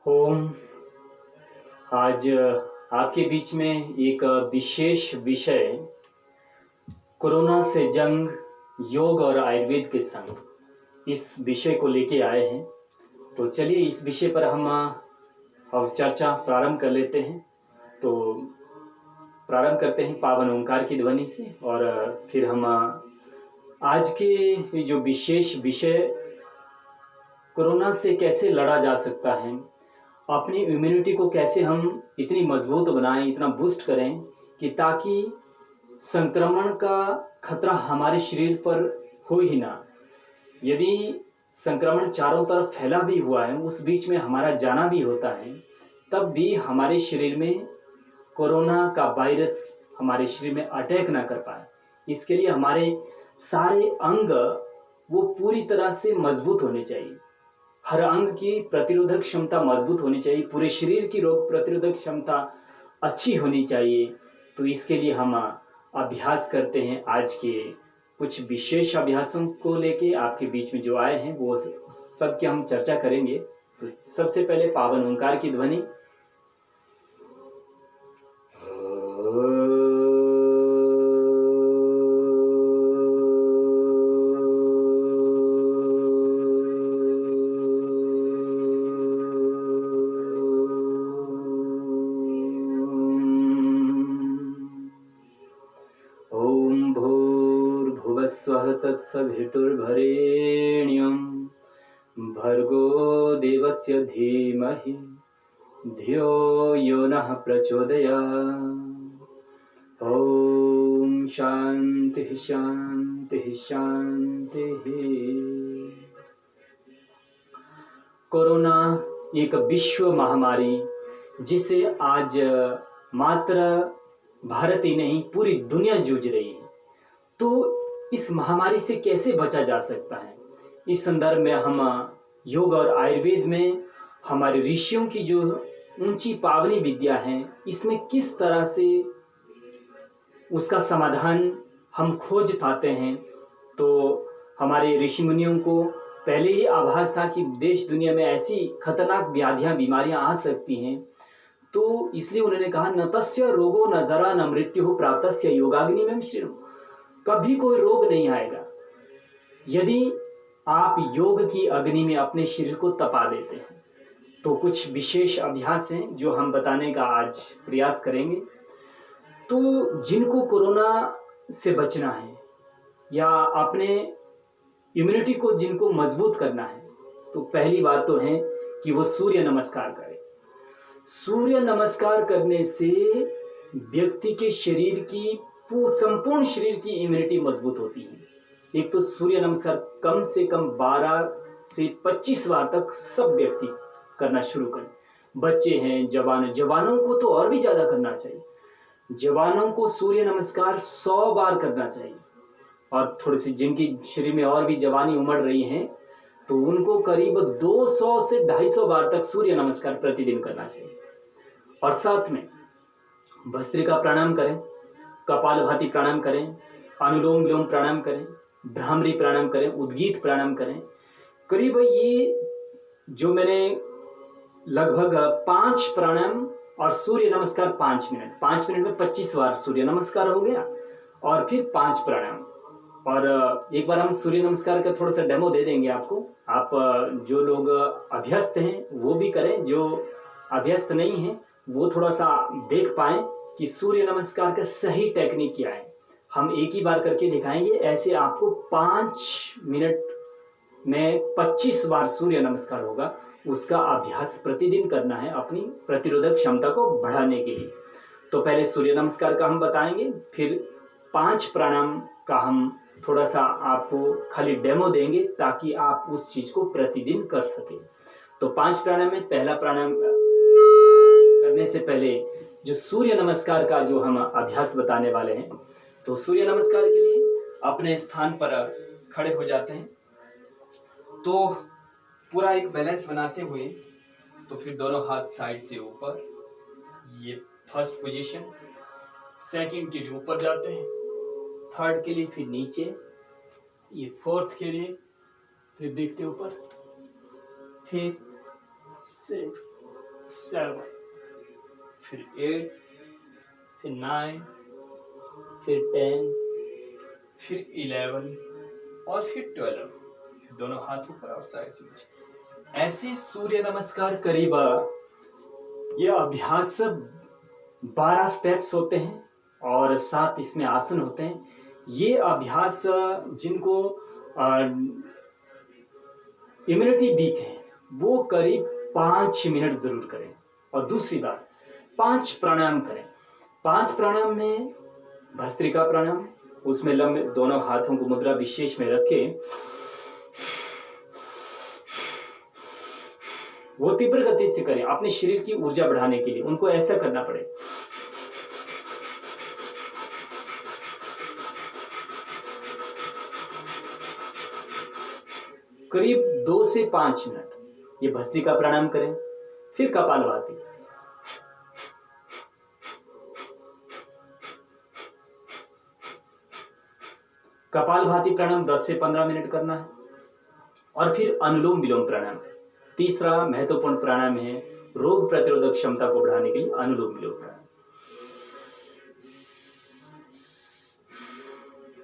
ओम। आज आपके बीच में एक विशेष विषय कोरोना से जंग, योग और आयुर्वेद के संग इस विषय को लेके आए हैं। तो चलिए इस विषय पर हम अब चर्चा प्रारंभ कर लेते हैं। तो प्रारंभ करते हैं पावन ओंकार की ध्वनि से और फिर हम आज के ये जो विशेष विषय कोरोना से कैसे लड़ा जा सकता है, अपनी इम्यूनिटी को कैसे हम इतनी मजबूत बनाएं, इतना बूस्ट करें कि ताकि संक्रमण का खतरा हमारे शरीर पर हो ही ना। यदि संक्रमण चारों तरफ फैला भी हुआ है, उस बीच में हमारा जाना भी होता है, तब भी हमारे शरीर में कोरोना का वायरस हमारे शरीर में अटैक ना कर पाए। इसके लिए हमारे सारे अंग वो पूरी तरह से मजबूत होने चाहिए। हर अंग की प्रतिरोधक क्षमता मजबूत होनी चाहिए, पूरे शरीर की रोग प्रतिरोधक क्षमता अच्छी होनी चाहिए। तो इसके लिए हम अभ्यास करते हैं। आज के कुछ विशेष अभ्यासों को लेके आपके बीच में जो आए हैं वो सब की हम चर्चा करेंगे। तो सबसे पहले पावन ओंकार की ध्वनि। स्वः तत्सवितुर्वरेण्यं भर्गो देवस्य धीमहि धियो यो नः प्रचोदयात्। ओम शांति शांति शांति। कोरोना एक विश्व महामारी जिसे आज मात्र भारत ही नहीं पूरी दुनिया जूझ रही है। तो इस महामारी से कैसे बचा जा सकता है, इस संदर्भ में हम योग और आयुर्वेद में हमारे ऋषियों की जो ऊंची पावनी विद्या है, इसमें किस तरह से उसका समाधान हम खोज पाते हैं। तो हमारे ऋषि मुनियों को पहले ही आभास था कि देश दुनिया में ऐसी खतरनाक व्याधियां बीमारियां आ सकती हैं। तो इसलिए उन्होंने कहा न तस्य रोगो न जरा न मृत्यु प्राप्तस्य योगाग्नि में श्रीणु। कभी कोई रोग नहीं आएगा यदि आप योग की अग्नि में अपने शरीर को तपा देते हैं। तो कुछ विशेष अभ्यास हैं जो हम बताने का आज प्रयास करेंगे। तो जिनको कोरोना से बचना है या अपने इम्यूनिटी को जिनको मजबूत करना है, तो पहली बात तो है कि वो सूर्य नमस्कार करें। सूर्य नमस्कार करने से व्यक्ति के शरीर की संपूर्ण शरीर की इम्यूनिटी मजबूत होती है। एक तो सूर्य नमस्कार कम से कम 12 से 25 बार तक सब व्यक्ति करना शुरू करें। बच्चे हैं, जवानों को तो और भी ज्यादा करना चाहिए। जवानों को सूर्य नमस्कार 100 बार करना चाहिए और थोड़ी सी जिनकी शरीर में और भी जवानी उमड़ रही है तो उनको करीब 200 से 250 बार तक सूर्य नमस्कार प्रतिदिन करना चाहिए। और साथ में भस्त्रिका प्राणायाम करें, कपालभाति प्राणायाम करें, अनुलोम विलोम प्राणायाम करें, भ्रामरी प्राणायाम करें, उद्गीत प्राणायाम करें। करीब ये जो मैंने लगभग 5 प्राणायाम और सूर्य नमस्कार 5 मिनट में 25 बार सूर्य नमस्कार हो गया और फिर 5 प्राणायाम। और एक बार हम सूर्य नमस्कार का थोड़ा सा डेमो दे देंगे आपको। आप जो लोग अभ्यस्त हैं वो भी करें, जो अभ्यस्त नहीं है वो थोड़ा सा देख पाएं कि सूर्य नमस्कार का सही टेक्निक क्या है। हम एक ही बार करके दिखाएंगे। ऐसे आपको 5 मिनट में 25 बार सूर्य नमस्कार होगा, उसका अभ्यास प्रतिदिन करना है अपनी प्रतिरोधक क्षमता को बढ़ाने के लिए। तो पहले सूर्य नमस्कार का हम बताएंगे, फिर 5 प्राणायाम का हम थोड़ा सा आपको खाली डेमो देंगे ताकि आप उस चीज को प्रतिदिन कर सके। तो 5 प्राणायाम में पहला प्राणायाम करने से पहले जो सूर्य नमस्कार का जो हम अभ्यास बताने वाले हैं, तो सूर्य नमस्कार के लिए अपने स्थान पर खड़े हो जाते हैं। तो पूरा एक बैलेंस बनाते हुए, तो फिर दोनों हाथ साइड से ऊपर, ये फर्स्ट पोजीशन। सेकंड के लिए ऊपर जाते हैं, थर्ड के लिए फिर नीचे, ये फोर्थ के लिए फिर देखते ऊपर, फिफ्थ, सिक्स्थ, 7, फिर 8, फिर 9, फिर 10, फिर 11 और फिर 12। फिर दोनों हाथ ऊपर और साइड से नीचे। ऐसे सूर्य नमस्कार करीब यह अभ्यास 12 स्टेप्स होते हैं और 7 इसमें आसन होते हैं। ये अभ्यास जिनको इम्यूनिटी वीक है वो करीब 5 मिनट जरूर करें। और दूसरी बात, 5 प्राणायाम करें। 5 प्राणायाम में भस्त्रिका प्राणायाम, उसमें लंबे दोनों हाथों को मुद्रा विशेष में रखे वो तीव्र गति से करें अपने शरीर की ऊर्जा बढ़ाने के लिए। उनको ऐसा करना पड़े। करीब 2 से 5 मिनट ये भस्त्रिका प्राणायाम करें। फिर कपालभाति, कपालभाति प्राणायाम 10 से 15 मिनट करना है। और फिर अनुलोम विलोम प्राणायाम, तीसरा महत्वपूर्ण प्राणायाम है रोग प्रतिरोधक क्षमता को बढ़ाने के लिए अनुलोम विलोम प्राणायाम।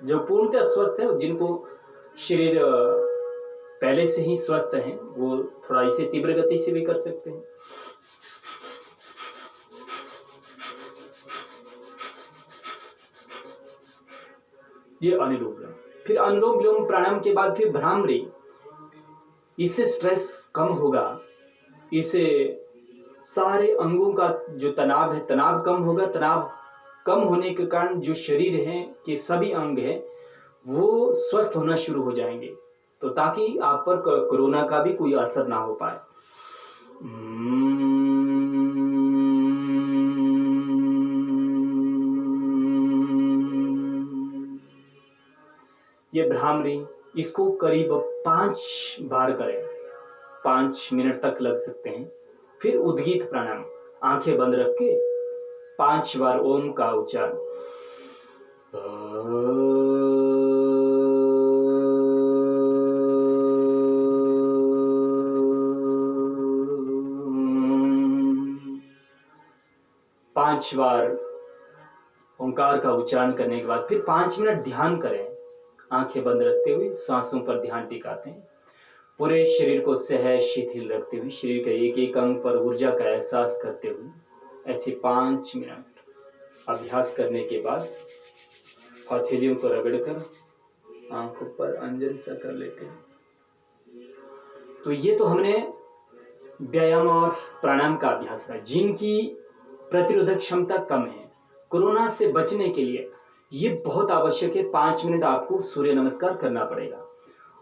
जो पूर्णतः स्वस्थ है, जिनको शरीर पहले से ही स्वस्थ है, वो थोड़ा इसे तीव्र गति से भी कर सकते हैं। ये अनुलोम विलोम। फिर अनुलोम विलोम प्राणायाम के बाद फिर भ्रामरी, इससे स्ट्रेस कम होगा, इससे सारे अंगों का जो तनाव है तनाव कम होगा। तनाव कम होने के कारण जो शरीर है के सभी अंग है वो स्वस्थ होना शुरू हो जाएंगे, तो ताकि आप पर कोरोना का भी कोई असर ना हो पाए। ये भ्रामरी, इसको करीब 5 बार करें, 5 मिनट तक लग सकते हैं। फिर उद्गीत प्राणायाम, आंखें बंद रख के 5 बार ओम का उच्चारण। पांच बार ओंकार का उच्चारण करने के बाद फिर 5 मिनट ध्यान करें, आंखें बंद रखते हुए सांसों पर ध्यान टिकाते हैं। पूरे शरीर को सहज शिथिल रखते हुए शरीर के एक एक अंग पर ऊर्जा का एहसास करते हुए ऐसे 5 मिनट अभ्यास करने के बाद हथेलियों को रगड़कर आंखों पर अंजन सा कर लेते हैं। तो ये तो हमने व्यायाम और प्राणायाम का अभ्यास करा। जिनकी प्रतिरोधक क्षमता कम है, कोरोना से बचने के लिए ये बहुत आवश्यक है। 5 मिनट आपको सूर्य नमस्कार करना पड़ेगा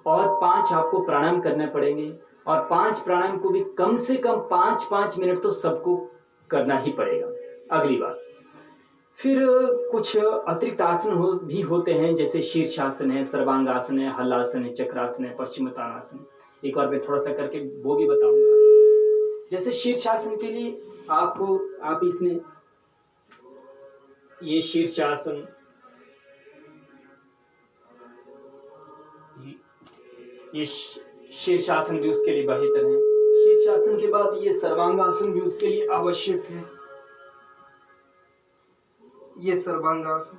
और 5 आपको प्राणायाम करने पड़ेंगे। और 5 प्राणायाम को भी कम से कम 5-5 मिनट तो सबको करना ही पड़ेगा। अगली बात, फिर कुछ अतिरिक्त आसन भी होते हैं, जैसे शीर्षासन है, सर्वांगासन है, हलासन है, चक्रासन है, पश्चिमोत्तानासन। एक बार मैं थोड़ा सा करके वो भी बताऊंगा। जैसे शीर्षासन के लिए आप इसमें ये शीर्षासन, ये शीर्षासन भी उसके लिए बेहतर है। शीर्षासन के बाद ये सर्वांगासन भी उसके लिए आवश्यक है। ये सर्वांगासन,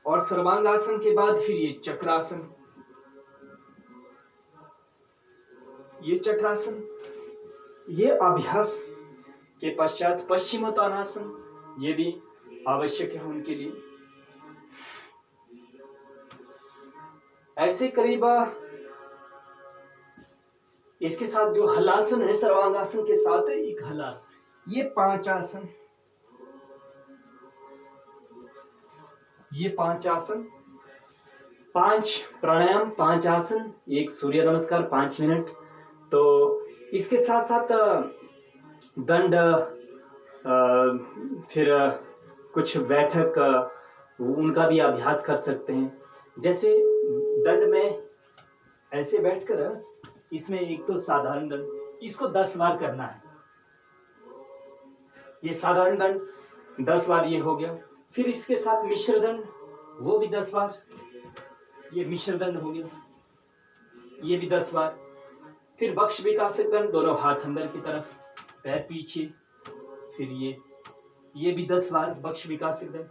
और सर्वांगासन के बाद फिर ये चक्रासन। ये चक्रासन, ये अभ्यास के पश्चात पश्चिमोत्तानासन, ये भी आवश्यक है उनके लिए। ऐसे करीब इसके साथ जो हलासन है, सर्वांगासन के साथ एक हलासन, ये 5 आसन, ये 5 आसन, 5 प्राणायाम, 5 आसन, एक सूर्य नमस्कार 5 मिनट। तो इसके साथ साथ दंड, फिर कुछ बैठक, उनका भी अभ्यास कर सकते हैं। जैसे दंड में ऐसे बैठकर, इसमें एक तो साधारण दंड, इसको 10 बार करना है। ये साधारण दंड 10 बार ये हो गया। फिर इसके साथ मिश्र दंड, वो भी 10 बार, ये मिश्र दंड हो गया, ये भी 10 बार। फिर वक्ष विकासक दंड, दोनों हाथ अंदर की तरफ, पैर पीछे। फिर ये भी 10 बार वक्ष विकासक दंड।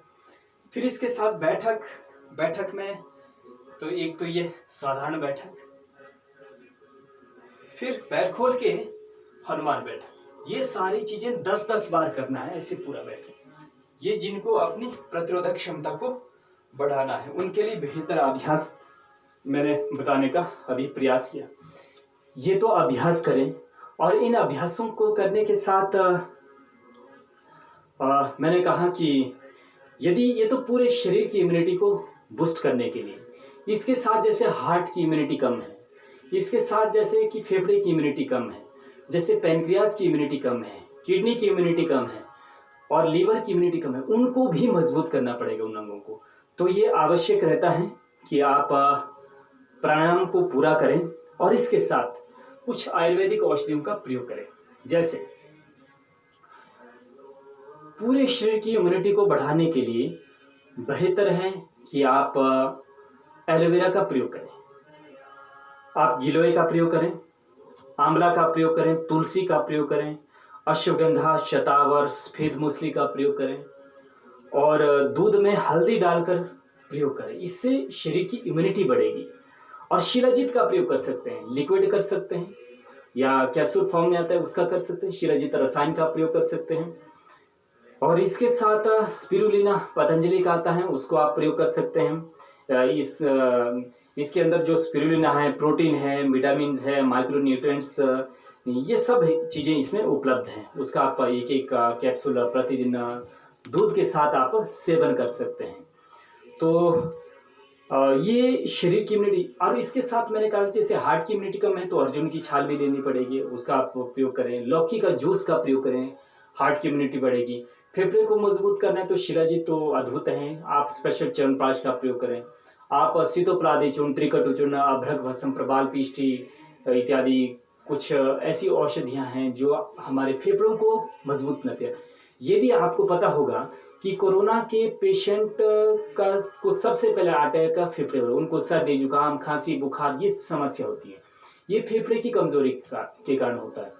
फिर इसके साथ बैठक में तो एक तो ये साधारण बैठक, फिर पैर खोल के हनुमान बैठक। ये सारी चीजें 10-10 बार करना है, ऐसे पूरा बैठक। ये जिनको अपनी प्रतिरोधक क्षमता को बढ़ाना है उनके लिए बेहतर अभ्यास मैंने बताने का अभी प्रयास किया। ये तो अभ्यास करें, और इन अभ्यासों को करने के साथ मैंने कहा कि यदि ये तो पूरे शरीर की इम्यूनिटी को बूस्ट करने के लिए, इसके साथ जैसे हार्ट की इम्यूनिटी कम है, इसके साथ जैसे कि फेफड़े की इम्यूनिटी कम है, जैसे पैनक्रियाज की इम्यूनिटी कम है, किडनी की इम्यूनिटी कम है और लीवर की इम्यूनिटी कम है, उनको भी मजबूत करना पड़ेगा उन अंगों को। तो ये आवश्यक रहता है कि आप प्राणायाम को पूरा करें और इसके साथ कुछ आयुर्वेदिक औषधियों का प्रयोग करें। जैसे पूरे शरीर की इम्यूनिटी को बढ़ाने के लिए बेहतर है कि आप एलोवेरा का प्रयोग करें, आप गिलोय का प्रयोग करें, आंवला का प्रयोग करें, तुलसी का प्रयोग करें, अश्वगंधा, शतावर, सफेद मूसली का प्रयोग करें और दूध में हल्दी डालकर प्रयोग करें। इससे शरीर की इम्यूनिटी बढ़ेगी। और शिलाजीत का प्रयोग कर सकते हैं, लिक्विड कर सकते हैं या कैप्सूल फॉर्म में आता है उसका कर सकते हैं, शिलाजीत रसायन का प्रयोग कर सकते हैं। और इसके साथ स्पिरुलिना पतंजलि का आता है, उसको आप प्रयोग कर सकते हैं। इसके अंदर जो स्पिरुलिना है, प्रोटीन है, विटामिन है, माइक्रोन्यूट्रिएंट्स, ये सब चीज़ें इसमें उपलब्ध हैं। उसका आप एक एक कैप्सूल प्रतिदिन दूध के साथ आप सेवन कर सकते हैं। तो ये शरीर की इम्यूनिटी। और इसके साथ मैंने कहा जैसे हार्ट की इम्यूनिटी कम है तो अर्जुन की छाल भी लेनी पड़ेगी, उसका आप प्रयोग करें। लौकी का जूस का प्रयोग करें, हार्ट की इम्यूनिटी बढ़ेगी। फेफड़े को मजबूत करना है तो शिलाजीत तो अद्भुत हैं, आप स्पेशल च्यवनप्राश का प्रयोग करें। आप शीतोपलादी चूर्ण, त्रिकटु चूर्ण, अभ्रक भस्म, प्रबाल पीष्टी इत्यादि कुछ ऐसी औषधियां हैं जो हमारे फेफड़ों को मजबूत करते हैं। ये भी आपको पता होगा कि कोरोना के पेशेंट को सबसे पहले अटैक का फेफड़े, उनको सर्दी, जुकाम, खांसी, बुखार ये समस्या होती है। ये फेफड़े की कमजोरी के कारण होता है।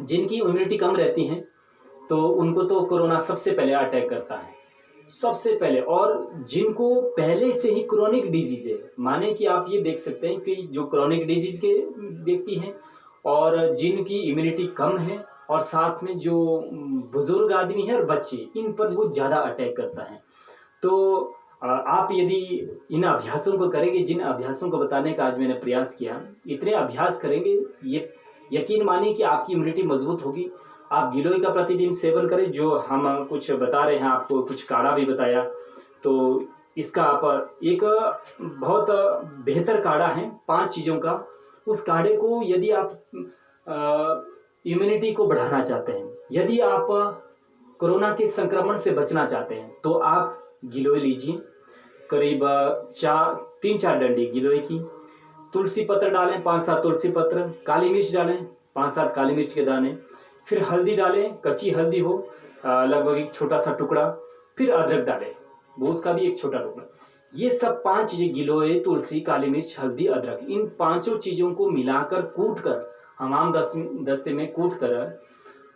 जिनकी इम्यूनिटी कम रहती है तो उनको तो कोरोना सबसे पहले अटैक करता है, सबसे पहले। और जिनको पहले से ही क्रोनिक डिजीज है, माने कि आप ये देख सकते हैं कि जो क्रोनिक डिजीज के व्यक्ति हैं और जिनकी इम्यूनिटी कम है और साथ में जो बुजुर्ग आदमी है और बच्चे, इन पर वो ज़्यादा अटैक करता है। तो आप यदि इन अभ्यासों को करेंगे, जिन अभ्यासों को बताने का आज मैंने प्रयास किया, इतने अभ्यास करेंगे, ये यकीन मानिए कि आपकी इम्यूनिटी मजबूत होगी। आप गिलोय का प्रतिदिन सेवन करें, जो हम कुछ बता रहे हैं आपको, कुछ काढ़ा भी बताया, तो इसका आप एक बहुत बेहतर काढ़ा है 5 चीज़ों का। उस काढ़े को यदि आप इम्यूनिटी को बढ़ाना चाहते हैं, यदि आप कोरोना के संक्रमण से बचना चाहते हैं, तो आप गिलोय लीजिए, करीब 3-4 डंडी गिलोय की। तुलसी पत्र डालें, 5-7 तुलसी पत्र, काली मिर्च डालें, 5-7 काली मिर्च के दाने, फिर हल्दी डालें, कच्ची हल्दी हो लगभग एक छोटा सा टुकड़ा, फिर अदरक डालें, वो उसका भी एक छोटा टुकड़ा। ये सब 5 चीज़ें, गिलोय, तुलसी, काली मिर्च, हल्दी, अदरक, इन 5 चीज़ों को मिलाकर कूट कर, हमाम दस्ते में कूट कर,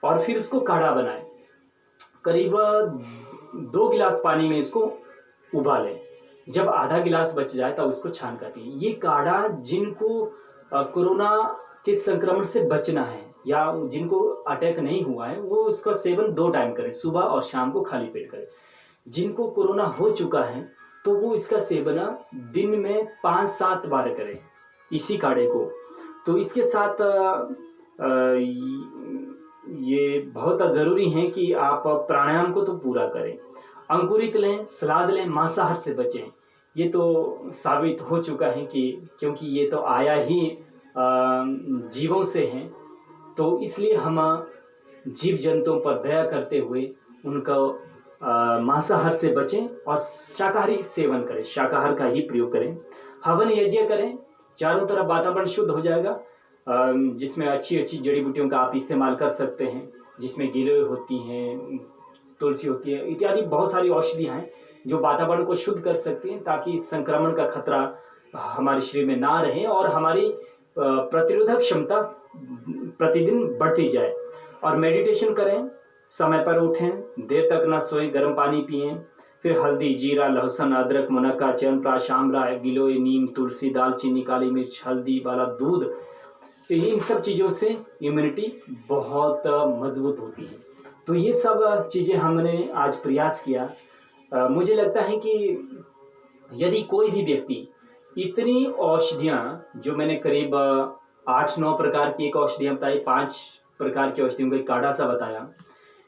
और फिर उसको काढ़ा बनाएं। करीब 2 गिलास पानी में इसको उबालें। जब आधा गिलास बच जाए तब उसको छान कर पिए। ये काढ़ा जिनको कोरोना के संक्रमण से बचना है या जिनको अटैक नहीं हुआ है, वो उसका सेवन 2 टाइम करें, सुबह और शाम को खाली पेट करें। जिनको कोरोना हो चुका है तो वो इसका सेवन दिन में 5-7 बार करें इसी काढ़े को। तो इसके साथ ये बहुत ज़रूरी है कि आप प्राणायाम को तो पूरा करें, अंकुरित लें, सलाद लें, मांसाहार से बचें। ये तो साबित हो चुका है कि क्योंकि ये तो आया ही जीवों से हैं, तो इसलिए हम जीव जंतुओं पर दया करते हुए उनको मांसाहार से बचें और शाकाहारी सेवन करें, शाकाहार का ही प्रयोग करें। हवन यज्ञ करें, चारों तरफ वातावरण शुद्ध हो जाएगा, जिसमें अच्छी अच्छी जड़ी बूटियों का आप इस्तेमाल कर सकते हैं, जिसमें गिलोय होती हैं, तुलसी होती है, इत्यादि बहुत सारी औषधियाँ हैं जो वातावरण को शुद्ध कर सकती हैं, ताकि संक्रमण का खतरा हमारे शरीर में ना रहे और हमारी प्रतिरोधक क्षमता प्रतिदिन बढ़ती जाए। और मेडिटेशन करें, समय पर उठें, देर तक न सोएं, गर्म पानी पिएं, फिर हल्दी, जीरा, लहसुन, अदरक, मुनक्का, च्यवनप्राश, आंवला, गिलोय, नीम, तुलसी, दालचीनी, काली मिर्च, हल्दी वाला दूध, तो इन सब चीज़ों से इम्यूनिटी बहुत मजबूत होती है। तो ये सब चीज़ें हमने आज प्रयास किया। मुझे लगता है कि यदि कोई भी व्यक्ति इतनी औषधियाँ, जो मैंने करीब 8-9 प्रकार की एक औषधियाँ बताई, 5 प्रकार की औषधियों का एक काढ़ा सा बताया,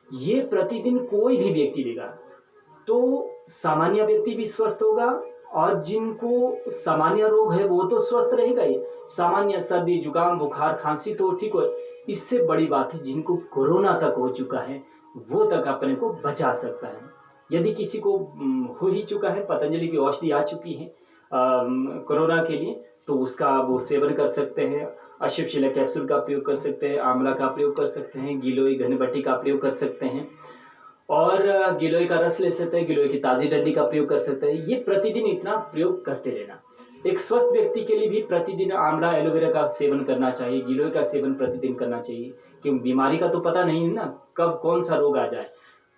ये प्रतिदिन कोई भी व्यक्ति लेगा तो सामान्य व्यक्ति भी स्वस्थ होगा, और जिनको सामान्य रोग है वो तो स्वस्थ रहेगा ही। सामान्य सर्दी, जुकाम, बुखार, खांसी तो ठीक हो, इससे बड़ी बात है जिनको कोरोना तक हो चुका है वो तक अपने को बचा सकता है। यदि किसी को हो ही चुका है, पतंजलि की औषधि आ चुकी है कोरोना के लिए, तो उसका वो सेवन कर सकते हैं। अश्वशिला कैप्सूल का प्रयोग कर सकते हैं, आंवला का प्रयोग कर सकते हैं, गिलोय घनीबट्टी का प्रयोग कर सकते हैं, और गिलोय का रस ले सकते हैं, गिलोय की ताज़ी डंडी का प्रयोग कर सकते हैं। ये प्रतिदिन इतना प्रयोग करते रहना। एक स्वस्थ व्यक्ति के लिए भी प्रतिदिन आंवला, एलोवेरा का सेवन करना चाहिए, गिलोय का सेवन प्रतिदिन करना चाहिए, क्योंकि बीमारी का तो पता नहीं है ना, कब कौन सा रोग आ जाए।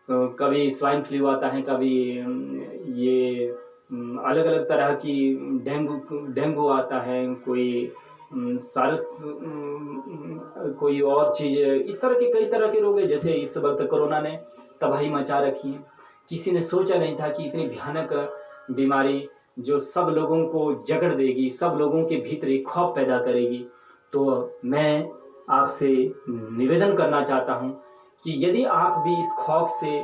कभी स्वाइन फ्लू आता है, कभी ये अलग अलग तरह की डेंगू आता है, कोई सारस, कोई और चीज़, इस तरह के कई तरह के रोग है। जैसे इस वक्त कोरोना ने तबाही मचा रखी है। किसी ने सोचा नहीं था कि इतनी भयानक बीमारी जो सब लोगों को जकड़ देगी, सब लोगों के भीतर एक खौफ पैदा करेगी। तो मैं आपसे निवेदन करना चाहता हूं कि यदि आप भी इस खौफ से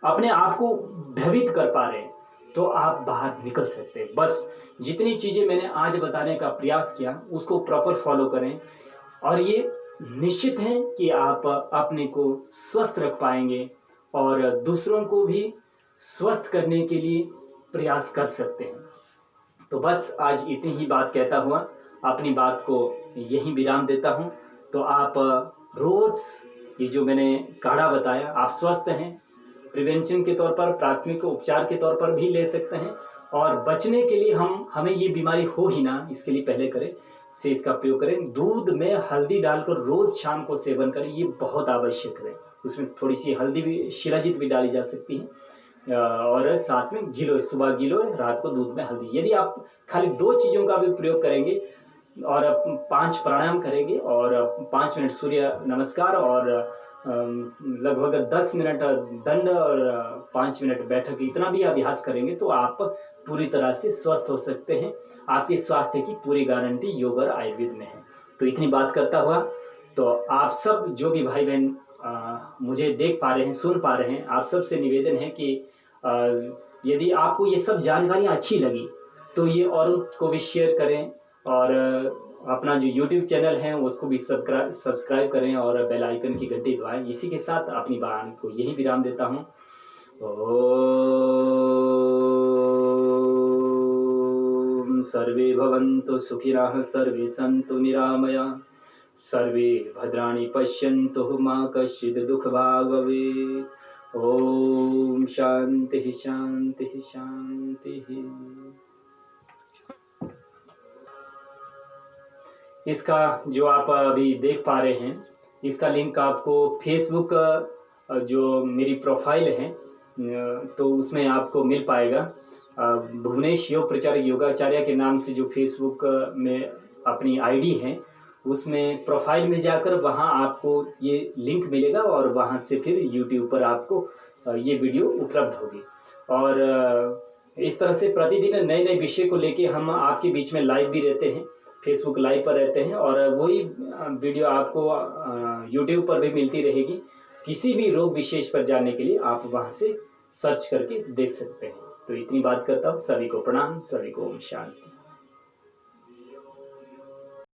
अपने आप को भयभीत कर पा रहे हैं तो आप बाहर निकल सकते हैं। बस जितनी चीज़ें मैंने आज बताने का प्रयास किया उसको प्रॉपर फॉलो करें, और ये निश्चित है कि आप अपने को स्वस्थ रख पाएंगे और दूसरों को भी स्वस्थ करने के लिए प्रयास कर सकते हैं। तो बस आज इतनी ही बात कहता हुआ अपनी बात को यहीं विराम देता हूं। तो आप रोज़ ये जो मैंने काढ़ा बताया, आप स्वस्थ हैं, प्रिवेंशन के तौर पर, प्राथमिक उपचार के तौर पर भी ले सकते हैं, और बचने के लिए हमें ये बीमारी हो ही ना, इसके लिए पहले करें से इसका प्रयोग करें। दूध में हल्दी डालकर रोज़ शाम को सेवन करें, ये बहुत आवश्यक है। उसमें थोड़ी सी हल्दी भी, शिलाजीत भी डाली जा सकती है, और साथ में गिलोय, सुबह गिलोय, रात को दूध में हल्दी। यदि आप खाली 2 चीज़ों का भी प्रयोग करेंगे और 5 प्राणायाम करेंगे और 5 मिनट सूर्य नमस्कार और लगभग 10 मिनट दंड और 5 मिनट बैठक, इतना भी अभ्यास करेंगे तो आप पूरी तरह से स्वस्थ हो सकते हैं। आपके स्वास्थ्य की पूरी गारंटी योग और आयुर्वेद में है। तो इतनी बात करता हुआ, तो आप सब जो भी भाई बहन मुझे देख पा रहे हैं, सुन पा रहे हैं, आप सब से निवेदन है कि यदि आपको ये सब जानकारियाँ अच्छी लगी तो ये औरों को भी शेयर करें, और अपना जो YouTube चैनल है उसको भी सब्सक्राइब करें और बेल आइकन की घंटी दबाएं। इसी के साथ अपनी बात को यही विराम देता हूँ। ओम सर्वे भवन्तु सुखिनः, सर्वे सन्तु निरामयाः, सर्वे भद्राणि पश्यन्तु मा कश्चित् दुःखभाग् भवेत्। ओम शांति शांति शांति। इसका जो आप अभी देख पा रहे हैं, इसका लिंक आपको फेसबुक जो मेरी प्रोफाइल है तो उसमें आपको मिल पाएगा। भुवनेश योग प्रचारक योगाचार्य के नाम से जो फेसबुक में अपनी आईडी है, उसमें प्रोफाइल में जाकर वहाँ आपको ये लिंक मिलेगा, और वहाँ से फिर यूट्यूब पर आपको ये वीडियो उपलब्ध होगी। और इस तरह से प्रतिदिन नए नए विषय को लेके हम आपके बीच में लाइव भी रहते हैं, फेसबुक लाइव पर रहते हैं, और वही वीडियो आपको यूट्यूब पर भी मिलती रहेगी। किसी भी रोग विशेष पर जानने के लिए आप वहाँ से सर्च करके देख सकते हैं। तो इतनी बात करता हूँ। सभी को प्रणाम, सभी को ओम शांति।